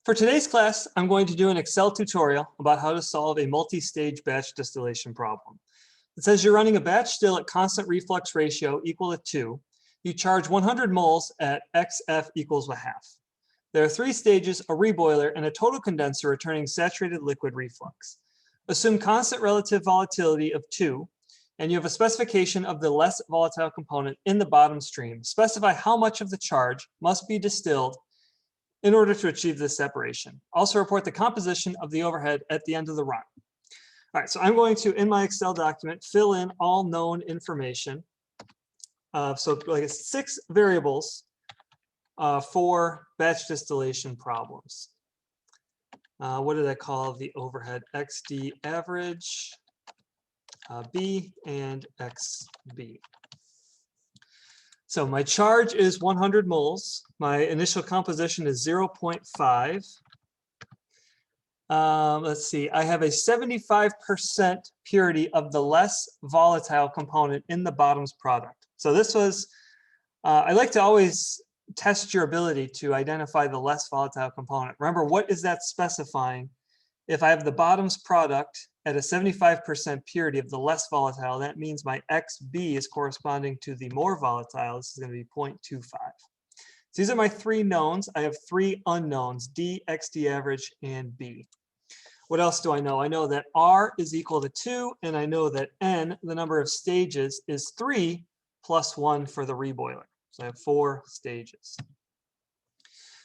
For today's class, I'm going to do an Excel tutorial about how to solve a multi-stage batch distillation problem. It says you're running a batch still at constant reflux ratio equal to 2. You charge 100 moles at XF equals a half. There are 3 stages, a reboiler, and a total condenser returning saturated liquid reflux. Assume constant relative volatility of 2, and you have a specification of the less volatile component in the bottom stream. Specify how much of the charge must be distilled in order to achieve this separation. Also report the composition of the overhead at the end of the run. All right, so I'm going to, in my Excel document, fill in all known information. So like it's 6 variables for batch distillation problems. What did I call the overhead? XD average, B, and XB. So my charge is 100 moles. My initial composition is 0.5. Let's see, I have a 75% purity of the less volatile component in the bottoms product. So this was, I like to always test your ability to identify the less volatile component. Remember, what is that specifying? If I have the bottoms product at a 75% purity of the less volatile, that means my XB is corresponding to the more volatile. This is going to be 0.25. So these are my 3 knowns. I have 3 unknowns, D, XD average, and B. What else do I know? I know that R is equal to 2, and I know that N, the number of stages, is 3 plus 1 for the reboiler. So I have 4 stages.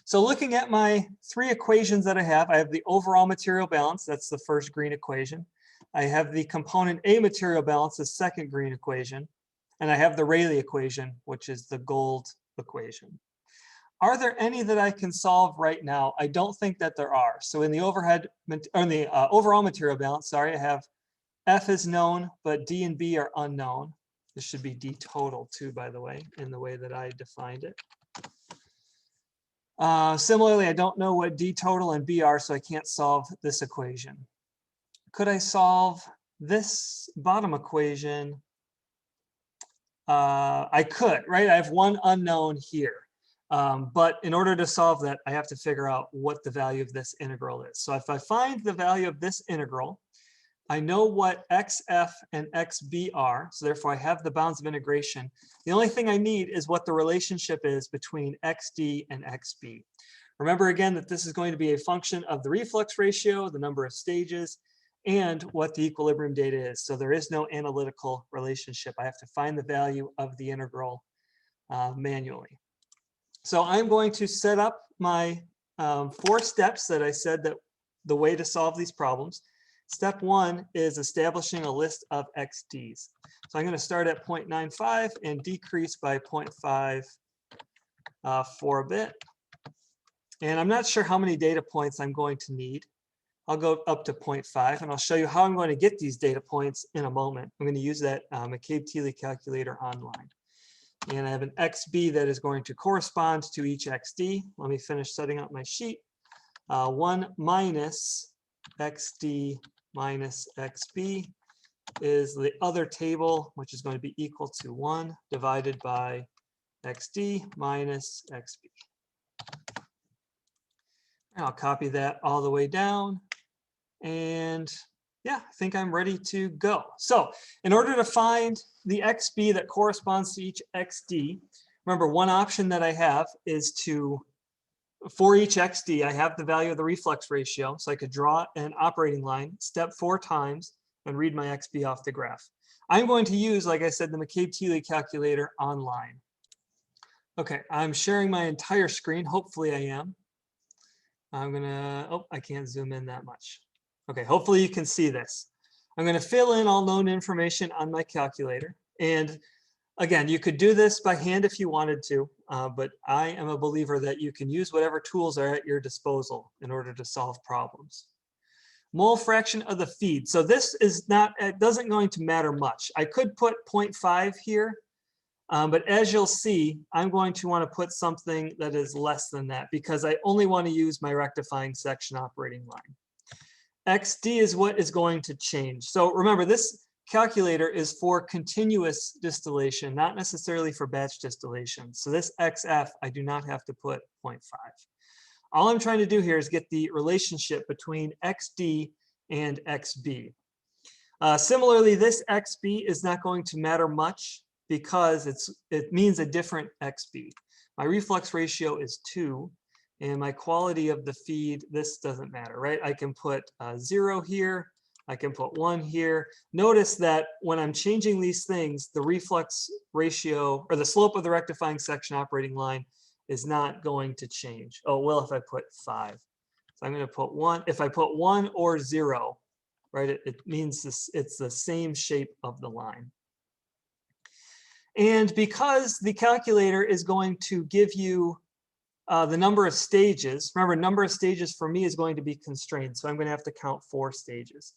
So looking at my 3 equations that I have the overall material balance, that's the first green equation. I have the component A material balance, the second green equation. And I have the Rayleigh equation, which is the gold equation. Are there any that I can solve right now? I don't think that there are. So in the overall material balance, sorry, I have F is known, but D and B are unknown. This should be D total too, by the way, in the way that I defined it. Similarly, I don't know what D total and B are, so I can't solve this equation. Could I solve this bottom equation? I could, right? I have 1 unknown here. But in order to solve that, I have to figure out what the value of this integral is. So if I find the value of this integral, I know what XF and XB are, so therefore I have the bounds of integration. The only thing I need is what the relationship is between XD and XB. Remember again that this is going to be a function of the reflux ratio, the number of stages, and what the equilibrium data is. So there is no analytical relationship. I have to find the value of the integral manually. So I'm going to set up my 4 steps that I said that the way to solve these problems. Step 1 is establishing a list of XDs. So I'm going to start at 0.95 and decrease by 0.5 for a bit. And I'm not sure how many data points I'm going to need. I'll go up to 0.5 and I'll show you how I'm going to get these data points in a moment. I'm going to use that McCabe-Thiele calculator online. And I have an XB that is going to correspond to each XD. Let me finish setting up my sheet. 1 minus XD minus XB is the other table, which is going to be equal to 1 divided by XD minus XB. And I'll copy that all the way down. And yeah, I think I'm ready to go. So in order to find the XB that corresponds to each XD, remember one option that I have is to, for each XD, I have the value of the reflux ratio. So I could draw an operating line, step 4 times, and read my XB off the graph. I'm going to use, like I said, the McCabe-Thiele calculator online. Okay, I'm sharing my entire screen. Hopefully I am. I'm gonna, oh, I can't zoom in that much. Okay, hopefully you can see this. I'm going to fill in all known information on my calculator. And again, you could do this by hand if you wanted to, but I am a believer that you can use whatever tools are at your disposal in order to solve problems. Mole fraction of the feed. So this is not, it doesn't going to matter much. I could put 0.5 here, but as you'll see, I'm going to want to put something that is less than that because I only want to use my rectifying section operating line. XD is what is going to change. So remember, this calculator is for continuous distillation, not necessarily for batch distillation. So this XF, I do not have to put 0.5. All I'm trying to do here is get the relationship between XD and XB. Similarly, this XB is not going to matter much because it means a different XB. My reflux ratio is 2, and my quality of the feed, this doesn't matter, right? I can put 0 here, I can put 1 here. Notice that when I'm changing these things, the reflux ratio or the slope of the rectifying section operating line is not going to change. Oh, well, if I put 5. So I'm going to put 1. If I put 1 or 0, right, it means this, it's the same shape of the line. And because the calculator is going to give you the number of stages, remember, number of stages for me is going to be constrained, so I'm going to have to count 4 stages.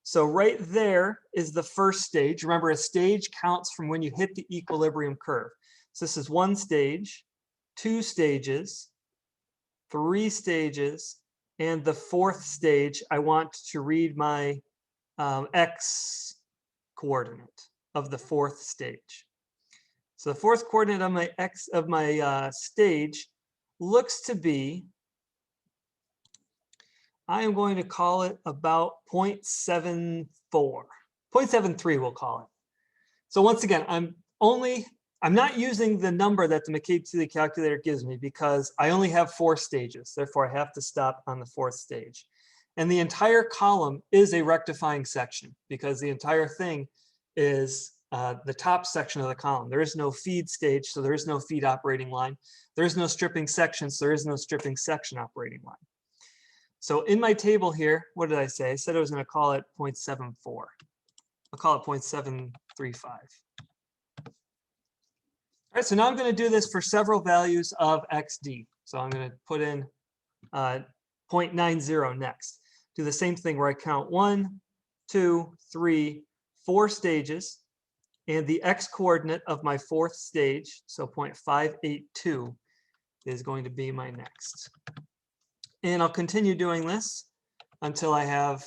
So right there is the first stage. Remember, a stage counts from when you hit the equilibrium curve. So this is 1 stage, 2 stages, 3 stages, and the 4th stage, I want to read my x coordinate of the 4th stage. So the 4th coordinate of my stage looks to be, I am going to call it about 0.74, 0.73 we'll call it. So once again, I'm not using the number that the McCabe-Thiele calculator gives me because I only have 4 stages. Therefore, I have to stop on the 4th stage. And the entire column is a rectifying section because the entire thing is the top section of the column. There is no feed stage, so there is no feed operating line. There is no stripping section, so there is no stripping section operating line. So in my table here, what did I say? I said I was going to call it 0.74. I'll call it 0.735. All right, so now I'm going to do this for several values of XD. So I'm going to put in 0.90 next. Do the same thing where I count 1, 2, 3, 4 stages, and the x coordinate of my 4th stage, so 0.582, is going to be my next. And I'll continue doing this until I have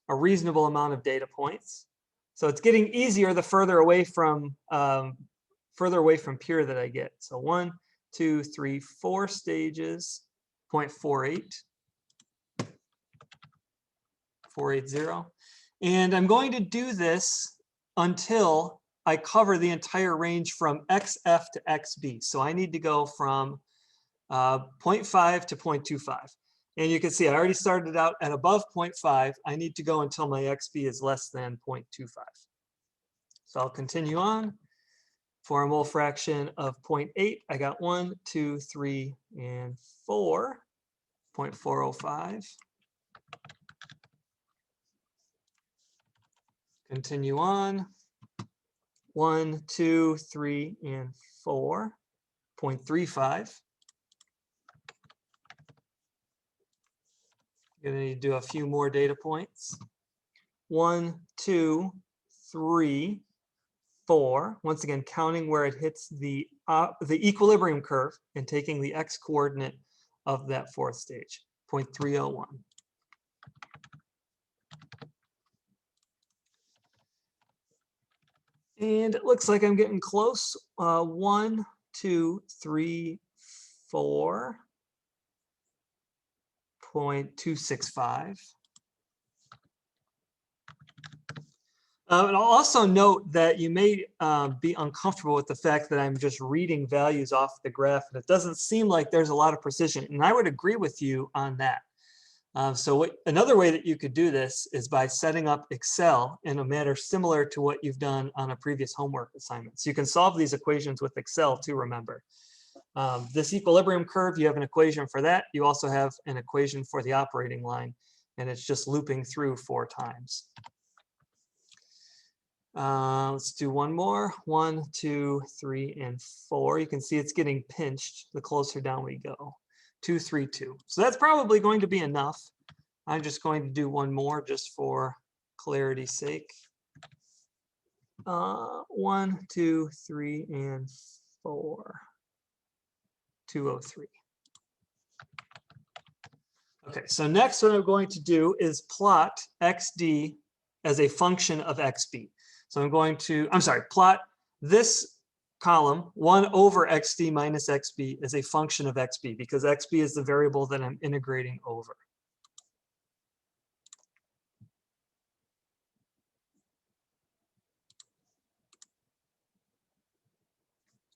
a reasonable amount of data points. So it's getting easier the further away from pure that I get. So 1, 2, 3, 4 stages, 0.48, 480. And I'm going to do this until I cover the entire range from XF to XB. So I need to go from 0.5 to 0.25. And you can see I already started out at above 0.5. I need to go until my XB is less than 0.25. So I'll continue on. For a mole fraction of 0.8, I got 1, 2, 3, and 4, 0.405. Continue on. 1, 2, 3, and 4, 0.35. You're going to need to do a few more data points. 1, 2, 3, 4. Once again, counting where it hits the equilibrium curve and taking the x coordinate of that 4th stage, 0.301. And it looks like I'm getting close. 1, 2, 3, 4. 0.265. And I'll also note that you may be uncomfortable with the fact that I'm just reading values off the graph, and it doesn't seem like there's a lot of precision, and I would agree with you on that. Another way that you could do this is by setting up Excel in a manner similar to what you've done on a previous homework assignment. So you can solve these equations with Excel too, remember. This equilibrium curve, you have an equation for that. You also have an equation for the operating line, and it's just looping through 4 times. Let's do one more. 1, 2, 3, and 4. You can see it's getting pinched the closer down we go. 2, 3, 2. So that's probably going to be enough. I'm just going to do one more just for clarity's sake. 1, 2, 3, and 4. 203. Okay, so next what I'm going to do is plot XD as a function of XB. So I'm going to, plot this column, 1 over xd minus xb is a function of xb because xb is the variable that I'm integrating over.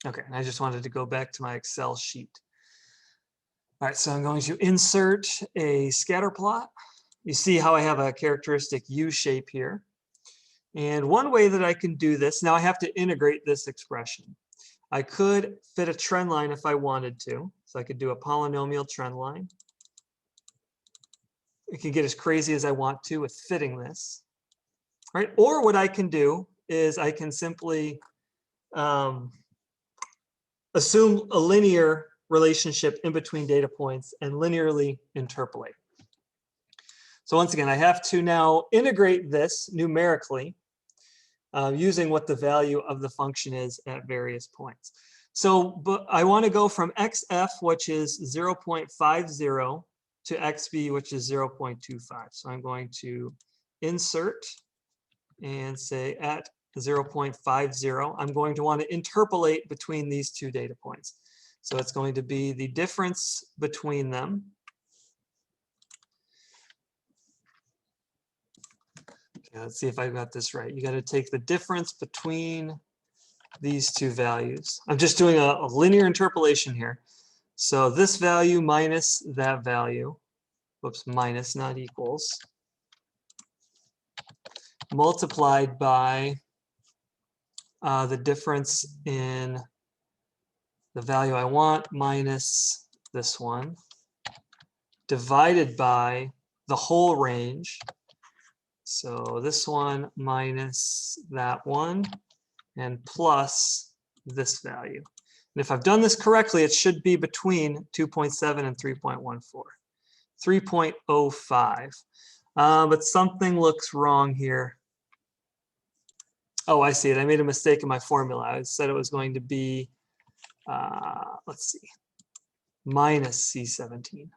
Okay, and I just wanted to go back to my Excel sheet. All right, so I'm going to insert a scatter plot. You see how I have a characteristic U shape here. And one way that I can do this, now I have to integrate this expression. I could fit a trend line if I wanted to. So I could do a polynomial trend line. I can get as crazy as I want to with fitting this. All right, or what I can do is I can simply assume a linear relationship in between data points and linearly interpolate. So once again, I have to now integrate this numerically using what the value of the function is at various points. So but I want to go from xf, which is 0.50, to xb, which is 0.25. So I'm going to insert and say at 0.50, I'm going to want to interpolate between these two data points. So it's going to be the difference between them. Okay, let's see if I got this right. You got to take the difference between these two values. I'm just doing a linear interpolation here. So this value minus that value, whoops, minus, not equals, multiplied by the difference in the value I want minus this one, divided by the whole range. So this one minus that one, and plus this value. And if I've done this correctly, it should be between 2.7 and 3.14, 3.05. But something looks wrong here. Oh, I see it. I made a mistake in my formula. I said it was going to be, let's see, minus C17.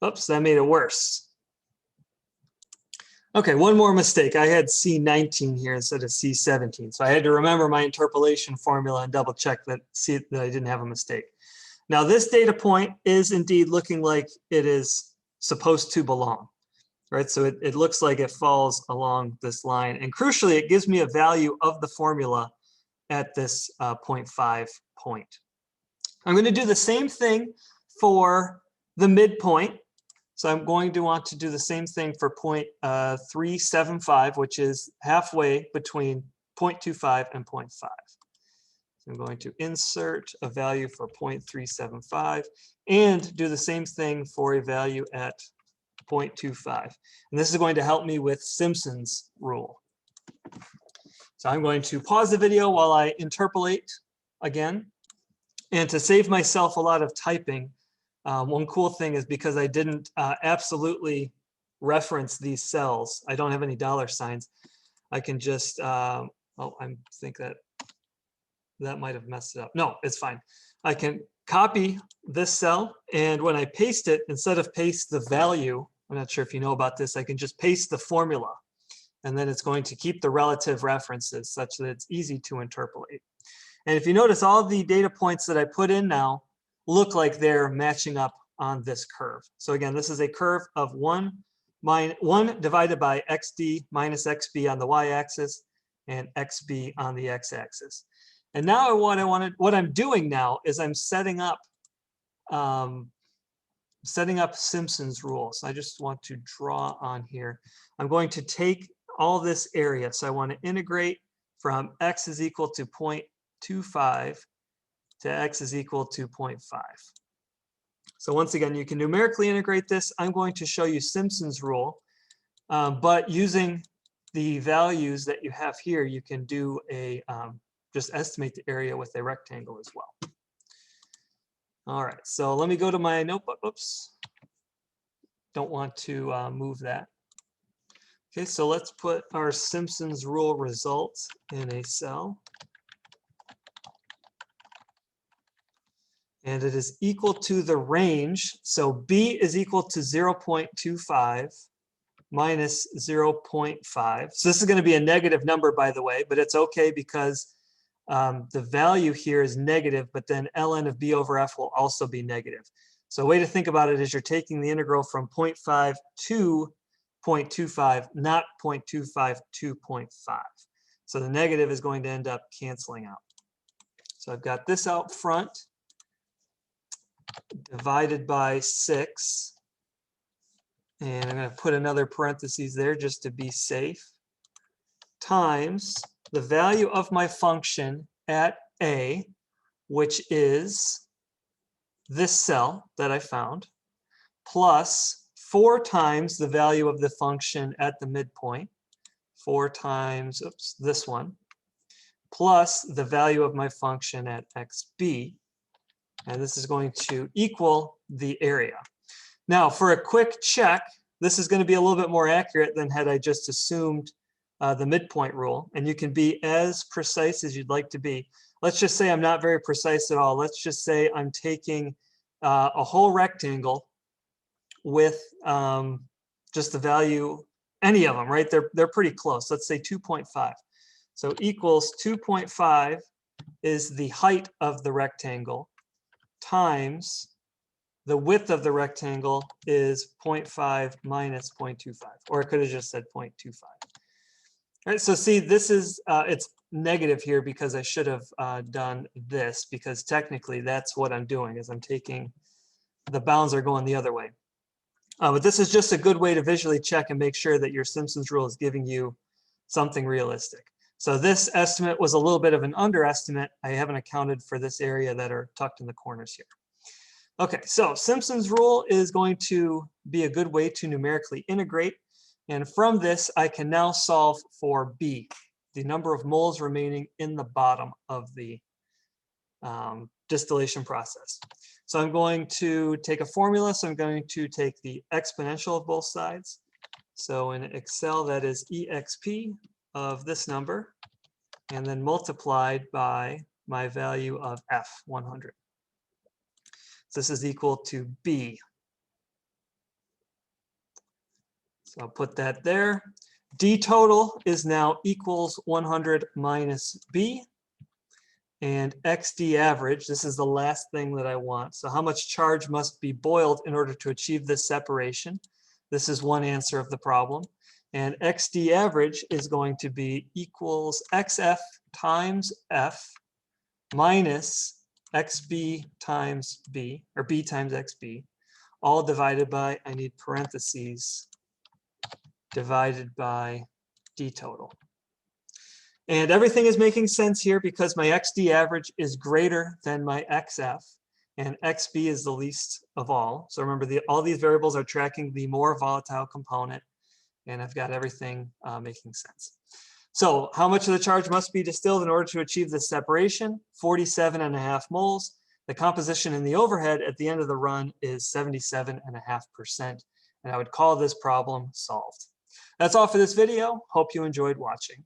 Oops, that made it worse. Okay, one more mistake. I had C19 here instead of C17. So I had to remember my interpolation formula and double check that, see that I didn't have a mistake. Now this data point is indeed looking like it is supposed to belong. Right, so it looks like it falls along this line. And crucially, it gives me a value of the formula at this 0.5 point. I'm going to do the same thing for the midpoint. So I'm going to want to do the same thing for 0.375, which is halfway between 0.25 and 0.5. So I'm going to insert a value for 0.375 and do the same thing for a value at 0.25. And this is going to help me with Simpson's rule. So I'm going to pause the video while I interpolate again. And to save myself a lot of typing, one cool thing is because I didn't absolutely reference these cells, I don't have any dollar signs, I can just, oh, I think that might have messed it up. No, it's fine. I can copy this cell, and when I paste it, instead of paste the value, I'm not sure if you know about this, I can just paste the formula, and then it's going to keep the relative references such that it's easy to interpolate. And if you notice, all the data points that I put in now look like they're matching up on this curve. So again, this is a curve of 1 divided by xd minus xb on the y-axis and xb on the x-axis. And now what I'm doing now is I'm setting up Simpson's rule. So I just want to draw on here. I'm going to take all this area. So I want to integrate from x is equal to 0.25 to x is equal to 0.5. So once again, you can numerically integrate this. I'm going to show you Simpson's rule, but using the values that you have here, you can do a just estimate the area with a rectangle as well. All right, so let me go to my notebook. Oops, don't want to move that. Okay, so let's put our Simpson's rule results in a cell. And it is equal to the range. So B is equal to 0.25 minus 0.5. So this is going to be a negative number, by the way, but it's okay because the value here is negative, but then ln of b over f will also be negative. So a way to think about it is you're taking the integral from 0.5 to 0.25, not 0.25 to 0.5. So the negative is going to end up canceling out. So I've got this out front, divided by 6. And I'm going to put another parentheses there just to be safe, times the value of my function at A, which is this cell that I found, plus 4 times the value of the function at the midpoint, 4 times, oops, this one, plus the value of my function at xb. And this is going to equal the area. Now, for a quick check, this is going to be a little bit more accurate than had I just assumed the midpoint rule. And you can be as precise as you'd like to be. Let's just say I'm not very precise at all. Let's just say I'm taking a whole rectangle with just the value, any of them, right? They're pretty close. Let's say 2.5. So equals 2.5 is the height of the rectangle times the width of the rectangle is 0.5 minus 0.25, or I could have just said 0.25. All right, so see, this is, it's negative here because I should have done this, because technically that's what I'm doing, is I'm taking, the bounds are going the other way. But this is just a good way to visually check and make sure that your Simpson's rule is giving you something realistic. So this estimate was a little bit of an underestimate. I haven't accounted for this area that are tucked in the corners here. Okay, so Simpson's rule is going to be a good way to numerically integrate. And from this, I can now solve for B, the number of moles remaining in the bottom of the distillation process. So I'm going to take a formula. So I'm going to take the exponential of both sides. So in Excel, that is exp of this number, and then multiplied by my value of f, 100. So this is equal to B. So I'll put that there. D total is now equals 100 minus B. And XD average, this is the last thing that I want. So how much charge must be boiled in order to achieve this separation? This is one answer of the problem. And XD average is going to be equals XF times F minus XB times B, or B times XB, all divided by, I need parentheses, divided by D total. And everything is making sense here because my XD average is greater than my XF, and XB is the least of all. So remember, all these variables are tracking the more volatile component, and I've got everything making sense. So how much of the charge must be distilled in order to achieve this separation? 47.5 moles. The composition in the overhead at the end of the run is 77.5%. And I would call this problem solved. That's all for this video. Hope you enjoyed watching.